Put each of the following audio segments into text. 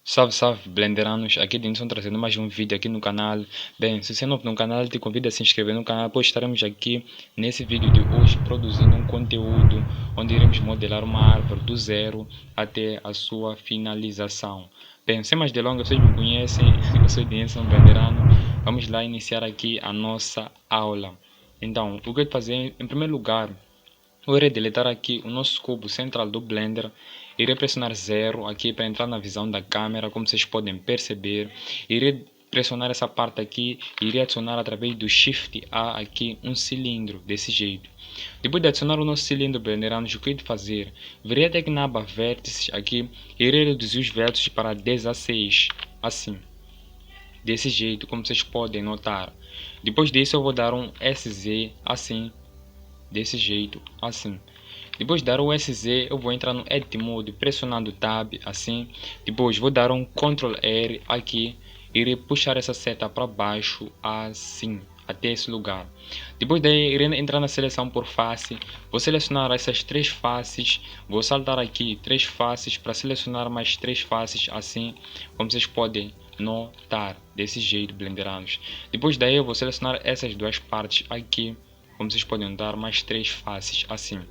Salve, salve, Blenderanos, aqui Denison trazendo mais um vídeo aqui no canal. Bem, se você é novo no canal, te convido a se inscrever no canal, pois estaremos aqui nesse vídeo de hoje produzindo um conteúdo onde iremos modelar uma árvore do zero até a sua finalização. Bem, sem mais delongas, vocês me conhecem, eu sou Denison Blenderano. Vamos lá iniciar aqui a nossa aula. Então, o que eu vou fazer, em primeiro lugar, eu irei deletar aqui o nosso cubo central do Blender. Irei pressionar 0 aqui para entrar na visão da câmera, como vocês podem perceber. Irei pressionar essa parte aqui e irei adicionar através do Shift A aqui um cilindro, desse jeito. Depois de adicionar o nosso cilindro Blenderanos, o que eu de fazer? Virei até aqui na aba Vértices aqui e irei reduzir os vértices para 16, assim. Desse jeito, como vocês podem notar. Depois disso eu vou dar um SZ assim. Desse jeito, assim. Depois de dar o SZ, eu vou entrar no Edit Mode pressionando Tab, assim. Depois vou dar um Ctrl R aqui. Irei puxar essa seta para baixo, assim, até esse lugar. Depois daí, irei entrar na seleção por face. Vou selecionar essas três faces. Vou saltar aqui três faces para selecionar mais três faces, assim, como vocês podem notar. Desse jeito, Blenderanos. Depois daí, eu vou selecionar essas duas partes aqui. Como vocês podem dar mais três faces assim.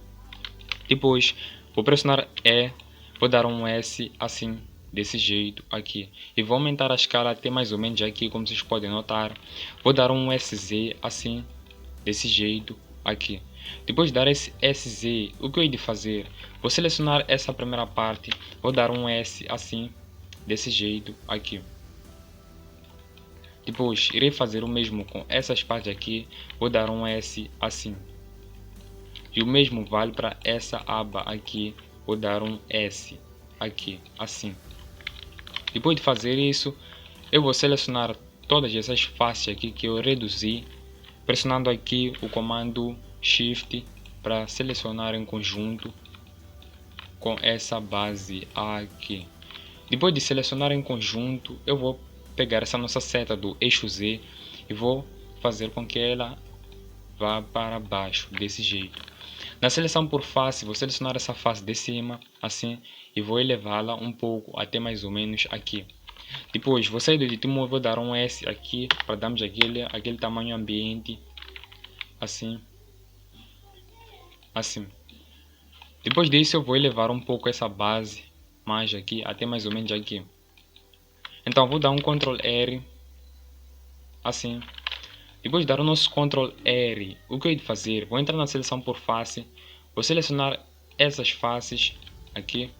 Depois vou pressionar E, vou dar um S assim, desse jeito aqui. E vou aumentar a escala até mais ou menos aqui, como vocês podem notar. Vou dar um SZ assim, desse jeito aqui. Depois de dar esse SZ, o que eu hei de fazer? Vou selecionar essa primeira parte, vou dar um S assim, desse jeito aqui. Depois irei fazer o mesmo com essas partes aqui, vou dar um S assim. E o mesmo vale para essa aba aqui, vou dar um S aqui, assim. Depois de fazer isso, eu vou selecionar todas essas faces aqui que eu reduzi, pressionando aqui o comando Shift para selecionar em conjunto com essa base aqui. Depois de selecionar em conjunto, eu vou pegar essa nossa seta do eixo Z e vou fazer com que ela vá para baixo, desse jeito. Na seleção por face, vou selecionar essa face de cima, assim, e vou elevá-la um pouco, até mais ou menos aqui. Depois, vou sair do Edit Mode, vou dar um S aqui, para darmos aquele tamanho ambiente, assim, assim. Depois disso, eu vou elevar um pouco essa base, mais aqui, até mais ou menos aqui. Então, vou dar um Ctrl R, assim. Depois de dar o nosso Ctrl R, o que eu hei de fazer? Vou entrar na seleção por face, vou selecionar essas faces aqui.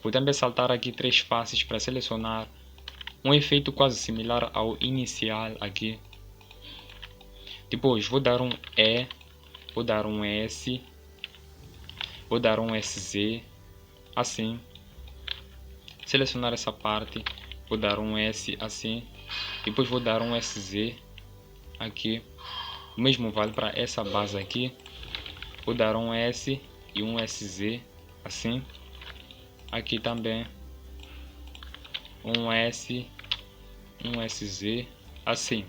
Vou também saltar aqui três faces para selecionar um efeito quase similar ao inicial aqui. Depois vou dar um E, vou dar um S, vou dar um SZ, assim. Selecionar essa parte, vou dar um S assim. Depois vou dar um SZ aqui. O mesmo vale para essa base aqui. Vou dar um S e um SZ assim. Aqui também um S, um SZ assim.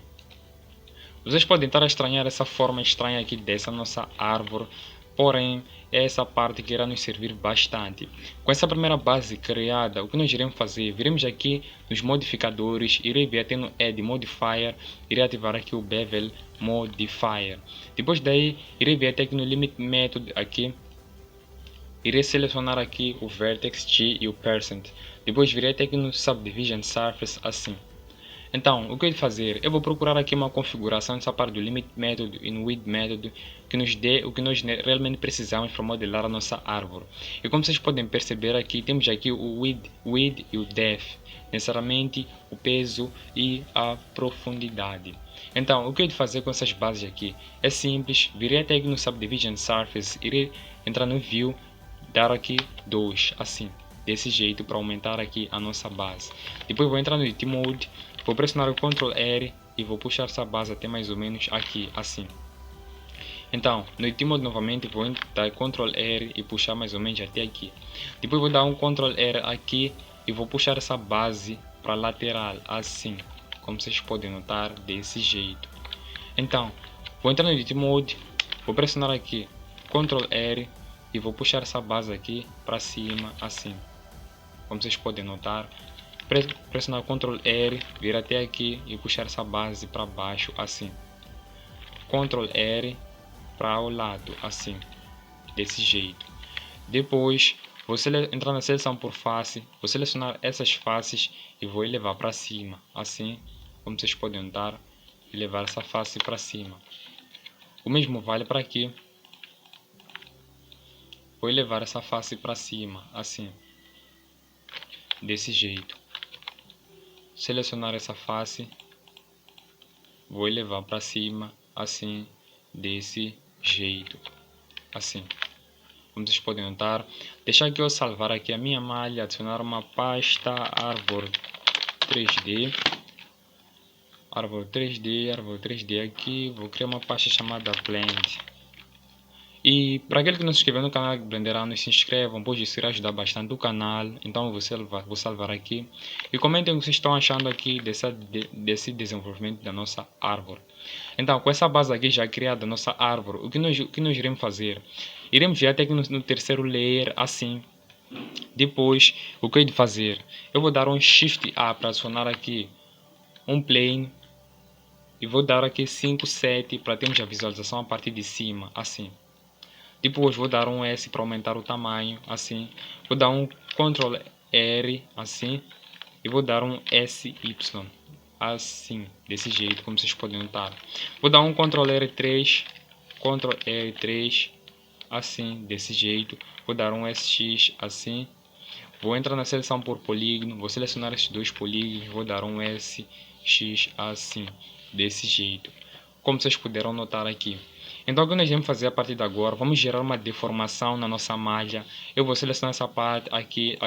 Vocês podem estar a estranhar essa forma estranha aqui dessa nossa árvore, porém é essa parte que irá nos servir bastante. Com essa primeira base criada, o que nós iremos fazer? Viremos aqui nos modificadores, irei vir até no Add Modifier, irei ativar aqui o Bevel Modifier. Depois daí, irei vir até aqui no Limit Method aqui, irei selecionar aqui o Vertex G e o Percent. Depois virei até aqui no Subdivision Surface assim. Então, o que eu vou fazer? Eu vou procurar aqui uma configuração nessa parte do Limit Method e no Width Method que nos dê o que nós realmente precisamos para modelar a nossa árvore. E como vocês podem perceber aqui, temos aqui o Width e o Depth, necessariamente o peso e a profundidade. Então, o que eu vou fazer com essas bases aqui? É simples, virei até aqui no Subdivision Surface, irei entrar no View, dar aqui 2, assim, desse jeito para aumentar aqui a nossa base. Depois vou entrar no Edit Mode, vou pressionar o Ctrl R e vou puxar essa base até mais ou menos aqui, assim. Então, no Edit Mode novamente vou dar Ctrl R e puxar mais ou menos até aqui. Depois vou dar um Ctrl R aqui e vou puxar essa base para a lateral, assim, como vocês podem notar, desse jeito. Então, vou entrar no Edit Mode, vou pressionar aqui Ctrl R e vou puxar essa base aqui para cima, assim, como vocês podem notar. pressionar Ctrl R, vir até aqui e puxar essa base para baixo assim. Ctrl R para o lado assim, desse jeito. Depois vou entrar na seleção por face, vou selecionar essas faces e vou elevar para cima, assim como vocês podem notar, e levar essa face para cima. O mesmo vale para aqui. Vou elevar essa face para cima, assim, desse jeito. Selecionar essa face, vou elevar para cima, assim, desse jeito, assim. Como vocês podem notar, deixar aqui eu salvar aqui a minha malha, adicionar uma pasta árvore 3D. Árvore 3D aqui, vou criar uma pasta chamada Blend. E para aquele que não se inscreveu no canal Blenderanos, se inscrevam, pois isso irá ajudar bastante o canal. Então vou salvar aqui. E comentem o que vocês estão achando aqui desse desenvolvimento da nossa árvore. Então, com essa base aqui já criada, nossa árvore, o que nós iremos fazer? Iremos vir até aqui no terceiro layer, assim. Depois, o que eu hei de fazer? Eu vou dar um Shift A para adicionar aqui um plane. E vou dar aqui 5, 7 para termos a visualização a partir de cima, assim. Depois vou dar um S para aumentar o tamanho, assim. Vou dar um Ctrl R, assim. E vou dar um SY, assim, desse jeito, como vocês podem notar. Vou dar um Ctrl R3, Ctrl R3, assim, desse jeito. Vou dar um SX, assim. Vou entrar na seleção por polígono, vou selecionar esses dois polígonos, vou dar um SX, assim, desse jeito. Como vocês puderam notar aqui. Então o que nós vamos fazer a partir de agora, vamos gerar uma deformação na nossa malha. Eu vou selecionar essa parte aqui,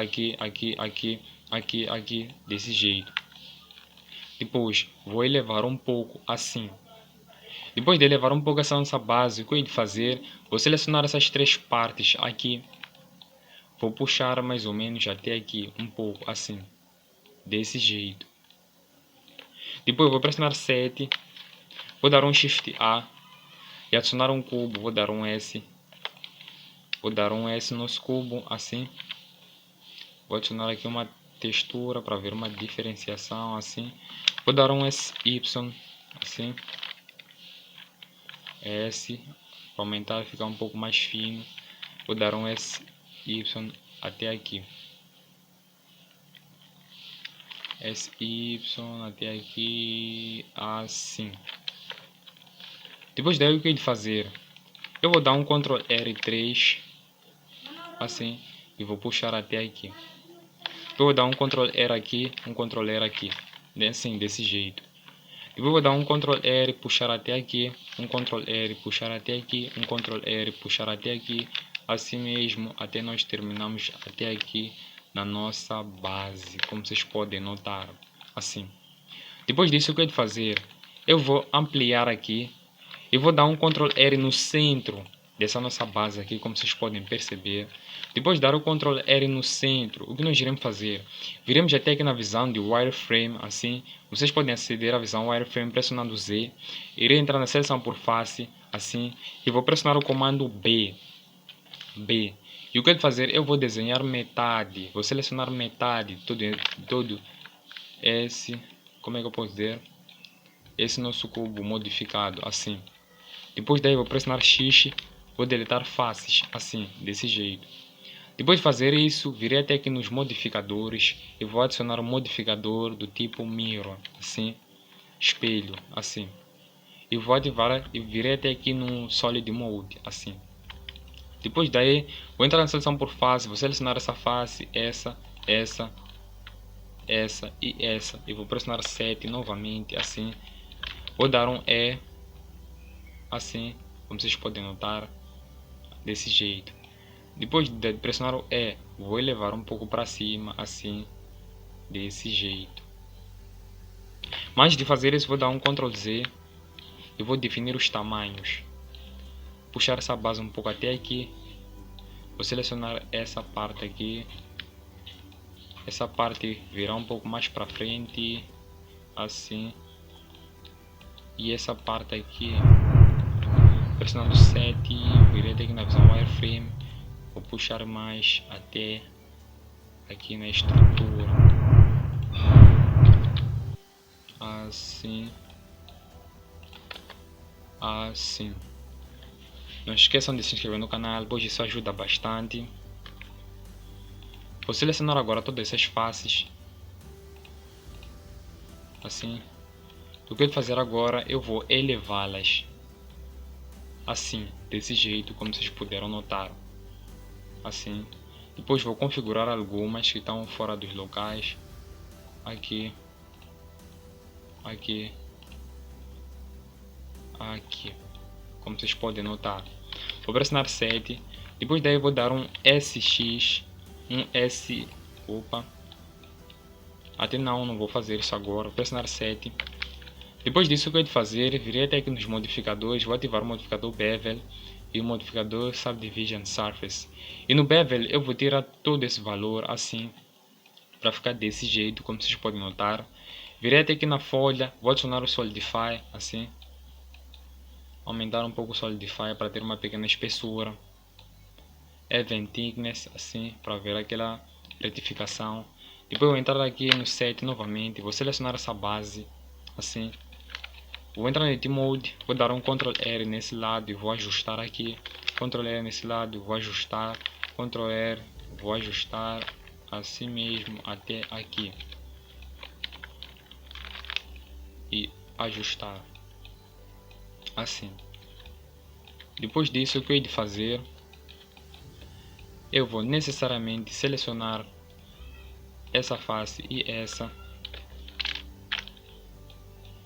aqui, desse jeito. Depois vou elevar um pouco assim. Depois de elevar um pouco essa nossa base, o que eu hei de fazer? Vou selecionar essas três partes aqui. Vou puxar mais ou menos até aqui, um pouco assim, desse jeito. Depois vou pressionar 7. Vou dar um Shift A. E adicionar um cubo, vou dar um S. Vou dar um S no cubo, assim. Vou adicionar aqui uma textura para ver uma diferenciação, assim. Vou dar um SY, assim. S, para aumentar e ficar um pouco mais fino. Vou dar um SY até aqui. SY até aqui, assim. Depois daí o que eu hei de fazer? Eu vou dar um Ctrl R3, assim, e vou puxar até aqui. Eu vou dar um Ctrl R aqui, um Ctrl R aqui, assim, desse jeito. E vou dar um Ctrl R, puxar até aqui, um Ctrl R, puxar até aqui, um Ctrl R, puxar até aqui, assim mesmo, até nós terminamos até aqui na nossa base, como vocês podem notar, assim. Depois disso, o que eu hei de fazer? Eu vou ampliar aqui. E vou dar um Ctrl R no centro dessa nossa base aqui, como vocês podem perceber. Depois de dar o Ctrl R no centro, o que nós iremos fazer? Viremos até aqui na visão de Wireframe, assim. Vocês podem aceder à visão Wireframe pressionando Z. Irei entrar na seleção por face, assim. E vou pressionar o comando B. B. E o que eu vou fazer? Eu vou desenhar metade. Vou selecionar metade, todo esse, como é que eu posso dizer? Esse nosso cubo modificado, assim. Depois daí vou pressionar X, vou deletar faces, assim, desse jeito. Depois de fazer isso, virei até aqui nos modificadores e vou adicionar um modificador do tipo Mirror, assim, espelho, assim. E vou ativar e virei até aqui no Solid Mode, assim. Depois daí, vou entrar na seleção por face, vou selecionar essa face, essa e essa. E vou pressionar 7 novamente, assim. Vou dar um E, assim, como vocês podem notar, desse jeito. Depois de pressionar o E, vou elevar um pouco para cima, assim, desse jeito. Mas de fazer isso, vou dar um Ctrl Z e vou definir os tamanhos. Puxar essa base um pouco até aqui. Vou selecionar essa parte aqui. Essa parte virá um pouco mais para frente, assim. E essa parte aqui, pressionando 7, virei aqui na visão Wireframe, vou puxar mais até aqui na estrutura, assim, assim. Não esqueçam de se inscrever no canal, pois isso ajuda bastante. Vou selecionar agora todas essas faces, assim. O que eu vou fazer agora, eu vou elevá-las, assim, desse jeito, como vocês puderam notar, assim. Depois vou configurar algumas que estão fora dos locais, aqui, aqui, aqui, como vocês podem notar. Vou pressionar 7, depois daí eu vou dar um SX, um S, opa, até não vou fazer isso agora, vou pressionar 7. Depois disso, o que eu vou fazer, virei até aqui nos modificadores, vou ativar o modificador Bevel e o modificador Subdivision Surface. E no Bevel eu vou tirar todo esse valor assim, para ficar desse jeito, como vocês podem notar. Virei até aqui na folha, vou adicionar o Solidify, assim. Aumentar um pouco o Solidify para ter uma pequena espessura. Event Thickness, assim, para ver aquela retificação. Depois eu vou entrar aqui no Set novamente, vou selecionar essa base, assim. Vou entrar no Edit Mode, vou dar um Ctrl R nesse lado e vou ajustar aqui. Ctrl R nesse lado, vou ajustar. Ctrl R, vou ajustar assim mesmo até aqui. E ajustar. Assim. Depois disso, o que eu hei de fazer? Eu vou necessariamente selecionar essa face e essa.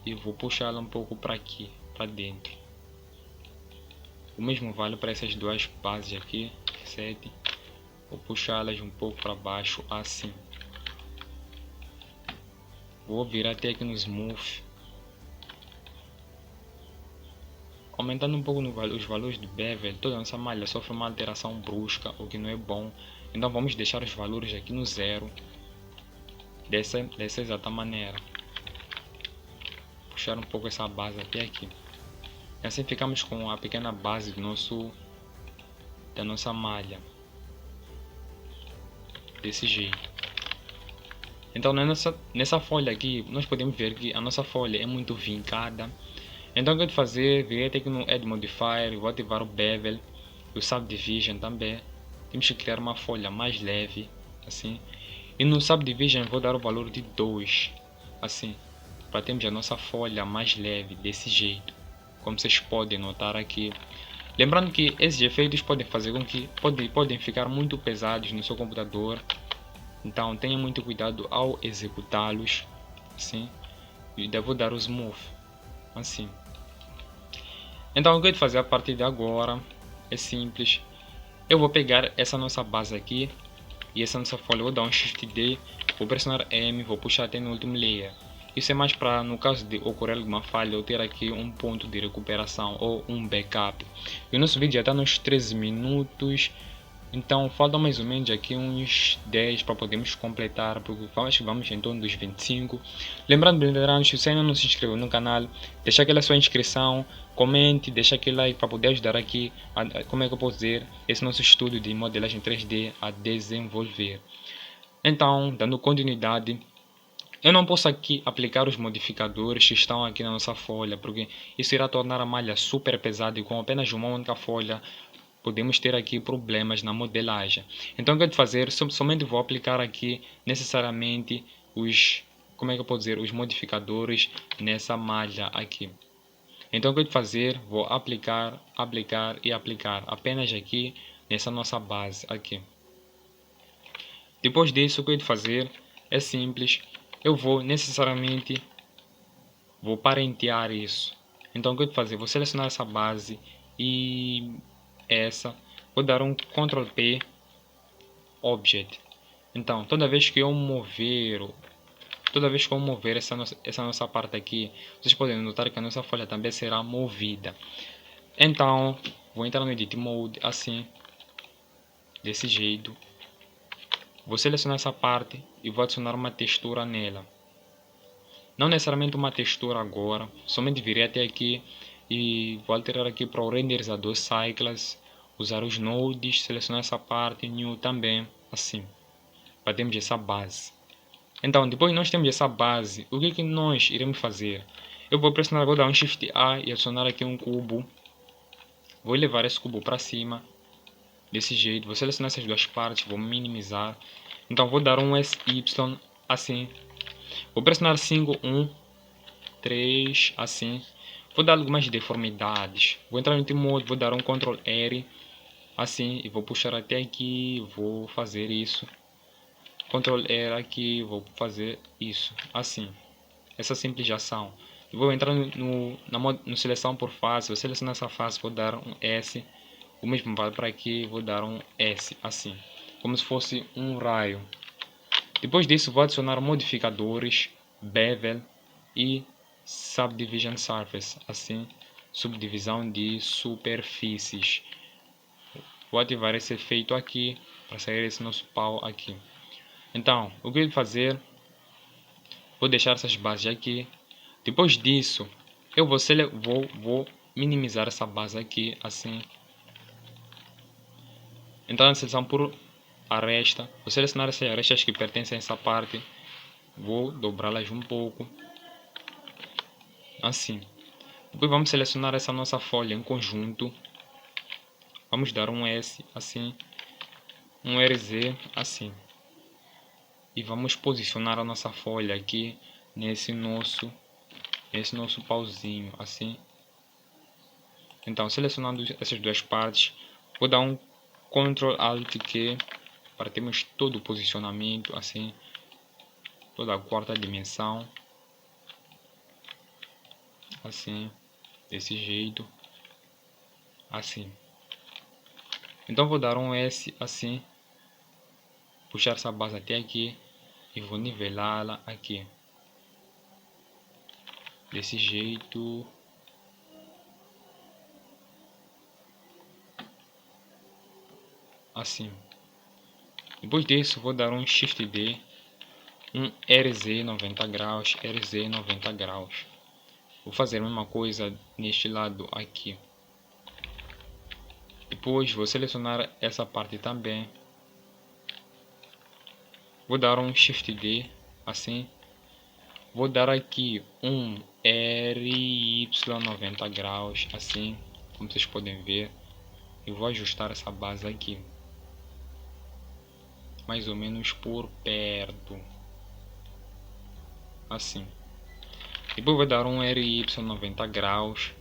E vou puxá-la um pouco para aqui, para dentro. O mesmo vale para essas duas bases aqui, 7. Vou puxá-las um pouco para baixo, assim. Vou virar até aqui no Smooth. Aumentando um pouco os valores do Bevel, toda a nossa malha sofre uma alteração brusca, o que não é bom. Então vamos deixar os valores aqui no 0. Dessa exata maneira. Puxar um pouco essa base até aqui. E assim ficamos com a pequena base da nossa malha. Desse jeito. Então nessa folha aqui, nós podemos ver que a nossa folha é muito vincada. Então o que eu vou fazer, virei até aqui no Add Modifier, vou ativar o Bevel e o Subdivision também. Temos que criar uma folha mais leve, assim. E no Subdivision vou dar o valor de 2, assim, para termos a nossa folha mais leve, desse jeito, como vocês podem notar aqui. Lembrando que esses efeitos podem fazer com que podem ficar muito pesados no seu computador. Então tenha muito cuidado ao executá-los, assim. E devo dar o Smooth, assim. Então o que eu vou fazer a partir de agora é simples. Eu vou pegar essa nossa base aqui e essa nossa folha, vou dar um Shift D, vou pressionar M, vou puxar até no último layer. Isso é mais para, no caso de ocorrer alguma falha, eu ter aqui um ponto de recuperação ou um backup. E o nosso vídeo já está nos 13 minutos. Então faltam mais ou menos aqui uns 10 para podermos completar, porque acho que vamos em torno dos 25. Lembrando, brindarantes, se você ainda não se inscreveu no canal, deixa aquela sua inscrição, comente, deixa aquele like para poder ajudar aqui, como é que eu posso dizer, esse nosso estudo de modelagem 3D a desenvolver. Então, dando continuidade, eu não posso aqui aplicar os modificadores que estão aqui na nossa folha, porque isso irá tornar a malha super pesada e com apenas uma única folha podemos ter aqui problemas na modelagem. Então o que eu vou fazer, somente vou aplicar aqui necessariamente como é que eu posso dizer, os modificadores nessa malha aqui. Então o que eu vou fazer, vou aplicar e aplicar apenas aqui nessa nossa base aqui. Depois disso o que eu vou fazer é simples, eu vou necessariamente parentear isso. Então o que eu vou fazer, vou selecionar essa base e vou dar um Ctrl P Object. Então toda vez que eu mover essa nossa parte aqui, vocês podem notar que a nossa folha também será movida. Então vou entrar no Edit Mode, assim, desse jeito. Vou selecionar essa parte e vou adicionar uma textura nela. Não necessariamente uma textura agora, somente virei até aqui e vou alterar aqui para o renderizador Cycles, usar os nodes, selecionar essa parte, New também, assim, para termos essa base. Então, depois nós temos essa base, o que nós iremos fazer? Eu vou pressionar, vou dar um Shift A e adicionar aqui um cubo. Vou levar esse cubo para cima, desse jeito. Vou selecionar essas duas partes, vou minimizar. Então vou dar um SY assim. Vou pressionar 5, 1, 3, assim. Vou dar algumas deformidades. Vou entrar no Ultimate Mode, vou dar um Ctrl R, assim, e vou puxar até aqui, vou fazer isso. Ctrl R aqui, vou fazer isso, assim. Essa simples ação. Vou entrar no seleção por face, vou selecionar essa face, vou dar um S. O mesmo vale para aqui, vou dar um S, assim. Como se fosse um raio. Depois disso, vou adicionar modificadores, bevel e subdivision surface, assim, subdivisão de superfícies. Vou ativar esse efeito aqui para sair esse nosso pau aqui. Então, o que eu vou fazer? Vou deixar essas bases aqui. Depois disso, eu vou minimizar essa base aqui, assim. Entrar na seleção por aresta. Vou selecionar essas arestas que pertencem a essa parte. Vou dobrá-las um pouco. Assim. Depois vamos selecionar essa nossa folha em conjunto. Vamos dar um S, assim. Um RZ, assim. E vamos posicionar a nossa folha aqui nesse nosso pauzinho, assim. Então, selecionando essas duas partes, vou dar um Ctrl Alt Q para termos todo o posicionamento, assim, toda a quarta dimensão, assim, desse jeito, assim. Então vou dar um S, assim, puxar essa base até aqui e vou nivelá-la aqui, desse jeito. Assim. Depois disso, vou dar um Shift D, um RZ 90 graus, RZ 90 graus. Vou fazer a mesma coisa neste lado aqui. Depois vou selecionar essa parte também. Vou dar um Shift D, assim. Vou dar aqui um RY 90 graus, assim, como vocês podem ver. E vou ajustar essa base aqui. Mais ou menos por perto, assim. Depois vou dar um RY 90 graus.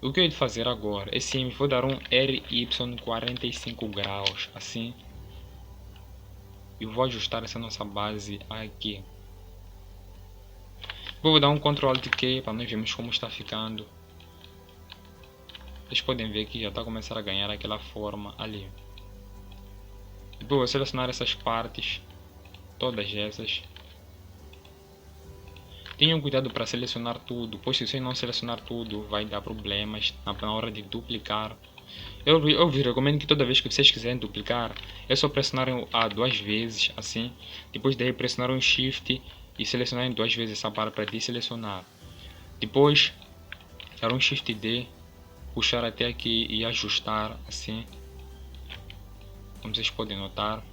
O que eu vou fazer agora? Sim, vou dar um RY 45 graus, assim. E vou ajustar essa nossa base aqui. Vou dar um Ctrl Alt Q para nós vermos como está ficando. Vocês podem ver que já está começando a ganhar aquela forma ali. Depois vou selecionar essas partes, todas essas. Tenham cuidado para selecionar tudo, pois se você não selecionar tudo vai dar problemas na hora de duplicar. Eu recomendo que toda vez que vocês quiserem duplicar, é só pressionarem A duas vezes, assim. Depois daí pressionar um Shift e selecionarem duas vezes essa barra para deselecionar. Depois dar um Shift D, puxar até aqui e ajustar, assim. Como vocês podem notar,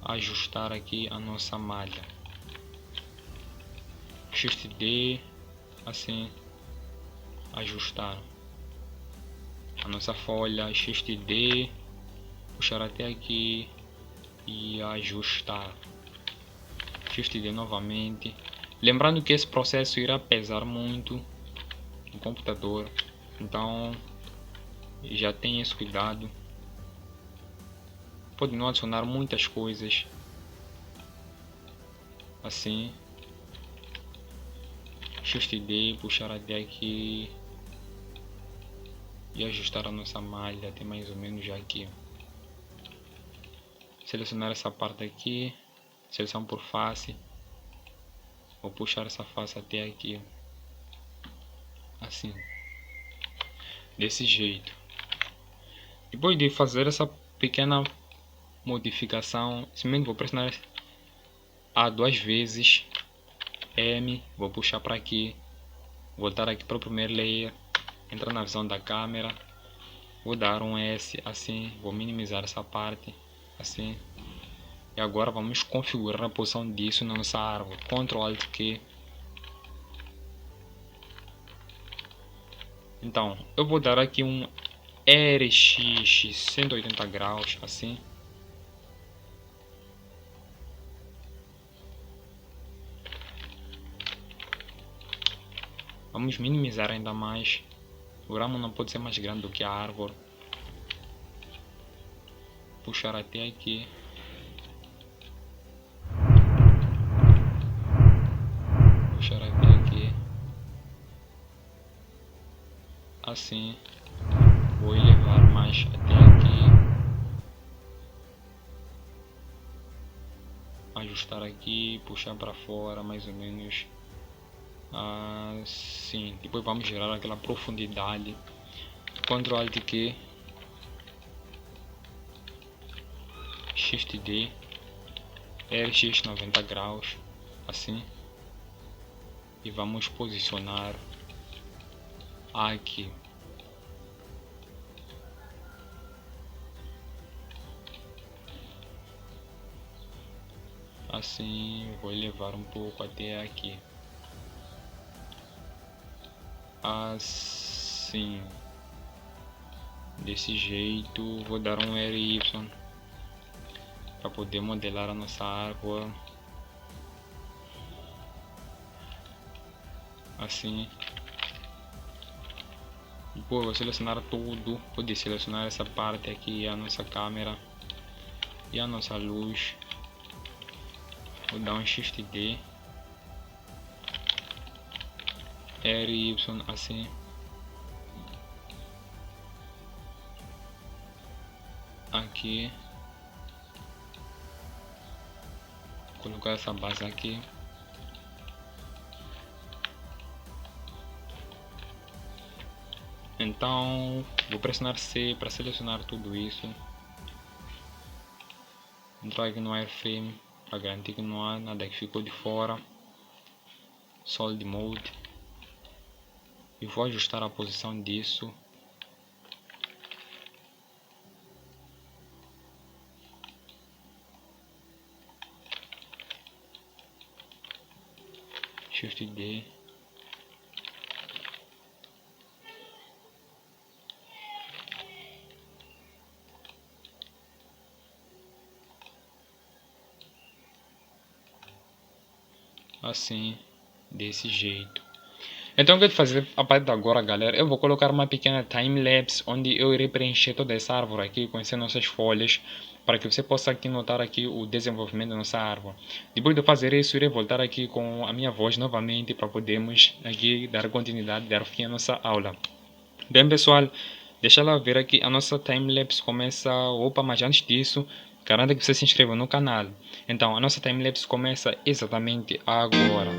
ajustar aqui a nossa malha. Shift D, assim, ajustar a nossa folha. Shift D, puxar até aqui e ajustar. Shift D novamente. Lembrando que esse processo irá pesar muito no computador, então já tenha esse cuidado. Pode não adicionar muitas coisas, assim. Shift D, puxar até aqui e ajustar a nossa malha até mais ou menos já aqui. Selecionar essa parte aqui, seleção por face. Vou puxar essa face até aqui, assim, desse jeito. Depois de fazer essa pequena modificação, simplesmente vou pressionar A duas vezes, M, vou puxar para aqui, voltar aqui para o primeiro layer, entrar na visão da câmera, vou dar um S, assim, vou minimizar essa parte, assim, E agora vamos configurar a posição disso na nossa árvore. Ctrl Alt Q. Então, eu vou dar aqui um RX 180 graus, assim. Vamos minimizar ainda mais. O ramo não pode ser mais grande do que a árvore. Puxar até aqui. Puxar até aqui. Assim. Vou elevar mais até aqui. Ajustar aqui. Puxar para fora mais ou menos. Assim. Depois vamos gerar aquela profundidade. Ctrl Alt Q. Shift D. RX 90 graus. Assim. E vamos posicionar aqui. Assim, vou elevar um pouco até aqui. Assim. Desse jeito, vou dar um RY para poder modelar a nossa árvore. Assim. Depois vou selecionar tudo. Pode selecionar essa parte aqui, a nossa câmera e a nossa luz. Vou dar um Shift D, RY, assim. Aqui. Vou colocar essa base aqui. Então, vou pressionar C para selecionar tudo isso. Entrar aqui no Wireframe para garantir que não há nada que ficou de fora. Solid Mode. E vou ajustar a posição disso. Shift D. Assim, desse jeito. Então o que eu vou fazer a partir de agora, galera, eu vou colocar uma pequena time-lapse onde eu irei preencher toda essa árvore aqui com essas nossas folhas, para que você possa aqui notar aqui o desenvolvimento da nossa árvore. Depois de eu fazer isso, irei voltar aqui com a minha voz novamente para podermos aqui dar continuidade, dar fim à nossa aula. Bem, pessoal, deixa eu ver aqui, a nossa time-lapse começa, mas antes disso, garanta que você se inscreva no canal. Então, a nossa time-lapse começa exatamente agora.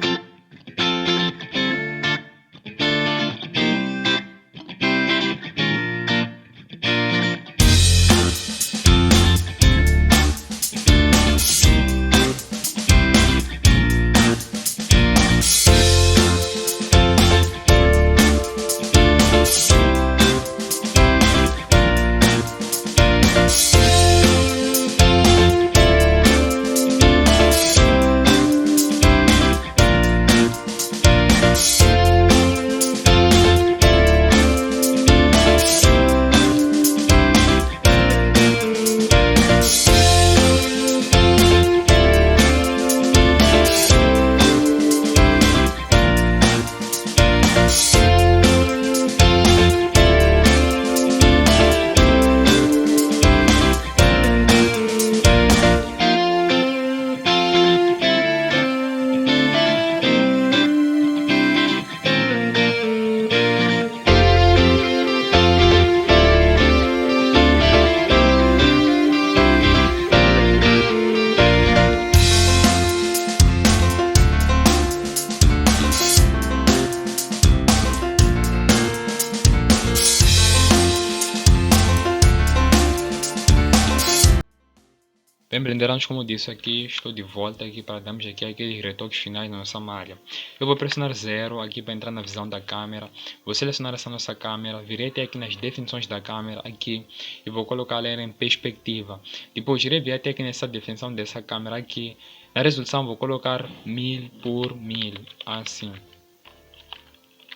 Blenderanos, como disse aqui, estou de volta aqui para darmos aqui aqueles retoques finais na nossa malha. Eu vou pressionar 0 aqui para entrar na visão da câmera. Vou selecionar essa nossa câmera, virei até aqui nas definições da câmera aqui e vou colocar ela em perspectiva. Depois irei vir até aqui nessa definição dessa câmera aqui. Na resolução vou colocar 1000 por 1000, assim.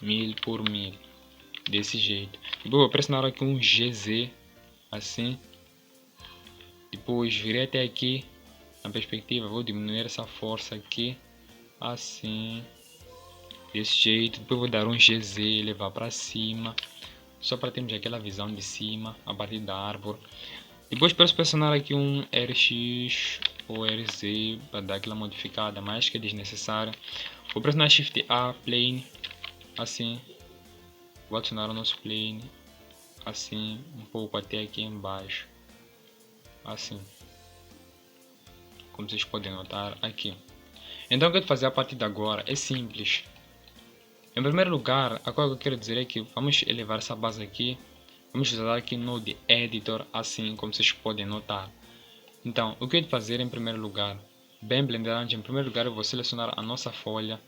1000 por 1000, desse jeito. Depois vou pressionar aqui um GZ, assim. Depois virei até aqui na perspectiva, vou diminuir essa força aqui, assim, desse jeito. Depois vou dar um GZ, levar para cima, só para termos aquela visão de cima, a partir da árvore. Depois posso pressionar aqui um RX ou RZ para dar aquela modificada, mais que é desnecessária. Vou pressionar Shift A, plane, assim. Vou adicionar o nosso plane, assim, um pouco até aqui embaixo. Assim, como vocês podem notar aqui. Então o que eu vou fazer a partir de agora é simples. Em primeiro lugar, a coisa que eu quero dizer é que vamos elevar essa base aqui. Vamos usar aqui Node Editor, assim como vocês podem notar. Então, o que eu vou fazer em primeiro lugar? Bem blenderante, em primeiro lugar eu vou selecionar a nossa folha.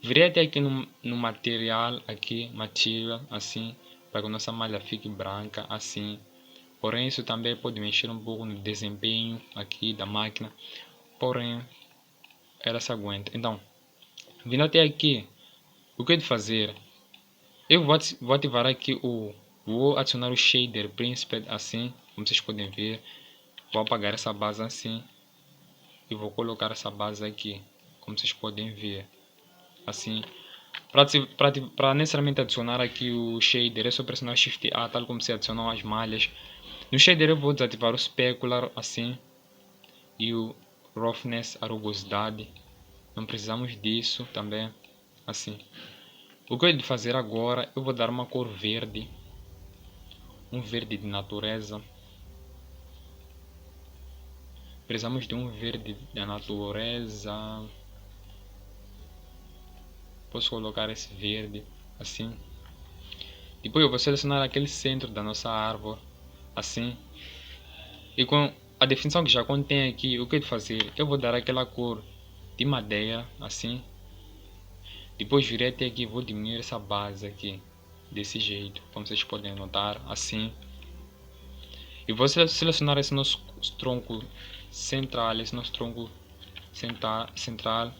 Virei até aqui no material, aqui, material, assim, para que a nossa malha fique branca, assim. Porém, isso também pode mexer um pouco no desempenho aqui da máquina. Porém, ela se aguenta. Então, vindo até aqui, o que eu vou fazer? Eu vou ativar aqui vou adicionar o shader Principal, assim, como vocês podem ver. Vou apagar essa base assim. E vou colocar essa base aqui, como vocês podem ver. Assim. Para necessariamente adicionar aqui o shader, é só pressionar Shift A, tal como se adicionam as malhas. No shader eu vou desativar o specular, assim, e o roughness, a rugosidade. Não precisamos disso também, assim. O que eu vou fazer agora, eu vou dar uma cor verde, um verde de natureza. Precisamos de um verde da natureza. Posso colocar esse verde, assim. Depois eu vou selecionar aquele centro da nossa árvore, assim. E com a definição que já contém aqui, o que eu vou fazer? Eu vou dar aquela cor de madeira, assim. Depois virei até aqui, vou diminuir essa base aqui, desse jeito, como vocês podem notar, assim. E vou selecionar esse nosso tronco central, esse nosso tronco central.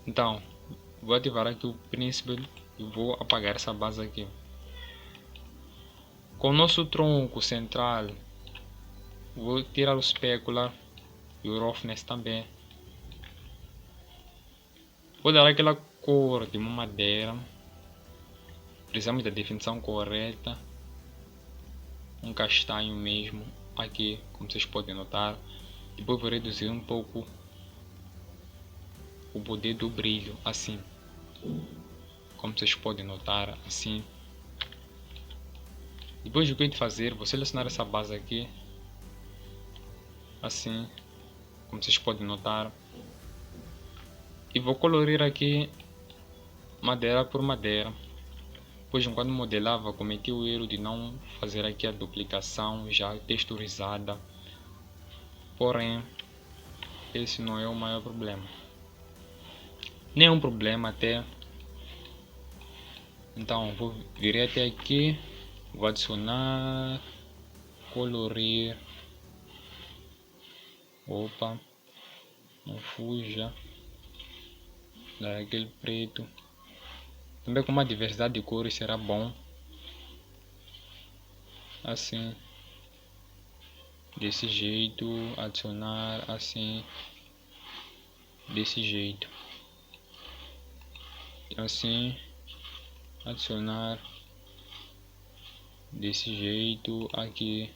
Então, vou ativar aqui o Principal e vou apagar essa base aqui. Com o nosso tronco central, vou tirar o specular e o roughness também. Vou dar aquela cor de uma madeira. Precisamos da definição correta. Um castanho mesmo aqui, como vocês podem notar. Depois vou reduzir um pouco o poder do brilho, assim, como vocês podem notar, assim. Depois do que eu vou fazer, vou selecionar essa base aqui, assim, como vocês podem notar, e vou colorir aqui madeira por madeira. Pois enquanto modelava, cometi o erro de não fazer aqui a duplicação já texturizada. Porém, esse não é o maior problema. Nenhum problema até. Então vou vir até aqui, vou adicionar, colorir. Opa, não fuja. Dar aquele preto. Também com uma diversidade de cores será bom. Assim. Desse jeito. Adicionar assim. Desse jeito. Assim. Adicionar. Desse jeito. Aqui.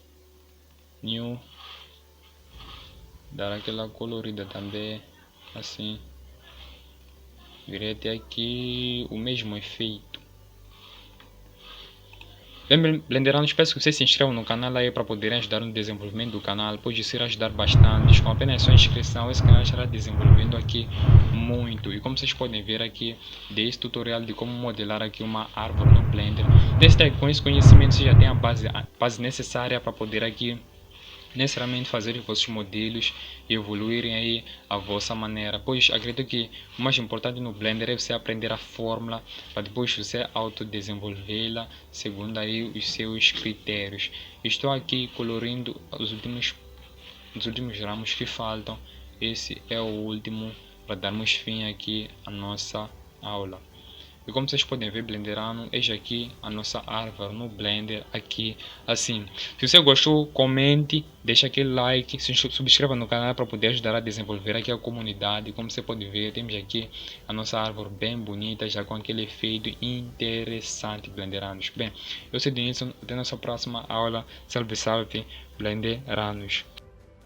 New. Dar aquela colorida também. Assim. Virei até aqui o mesmo efeito. Bem, Blenderanos, peço que vocês se inscrevam no canal aí para poderem ajudar no desenvolvimento do canal, pois isso irá ajudar bastante. Com apenas sua inscrição, esse canal estará desenvolvendo aqui muito. E como vocês podem ver aqui, desse tutorial de como modelar aqui uma árvore no Blender. Com esse conhecimento, você já tem a base necessária para poder aqui necessariamente fazer os vossos modelos e evoluírem aí a vossa maneira, pois acredito que o mais importante no Blender é você aprender a fórmula para depois você autodesenvolvê-la segundo aí os seus critérios. Estou aqui colorindo os últimos ramos que faltam. Esse é o último para darmos fim aqui à nossa aula. E como vocês podem ver, Blenderano, eis aqui a nossa árvore no Blender aqui, assim. Se você gostou, comente, deixa aquele like, se subscreva no canal para poder ajudar a desenvolver aqui a comunidade. Como você pode ver, temos aqui a nossa árvore bem bonita, já com aquele efeito interessante, Blenderanos. Bem, eu sou o Denilson, até a nossa próxima aula. Salve, salve, Blenderanos.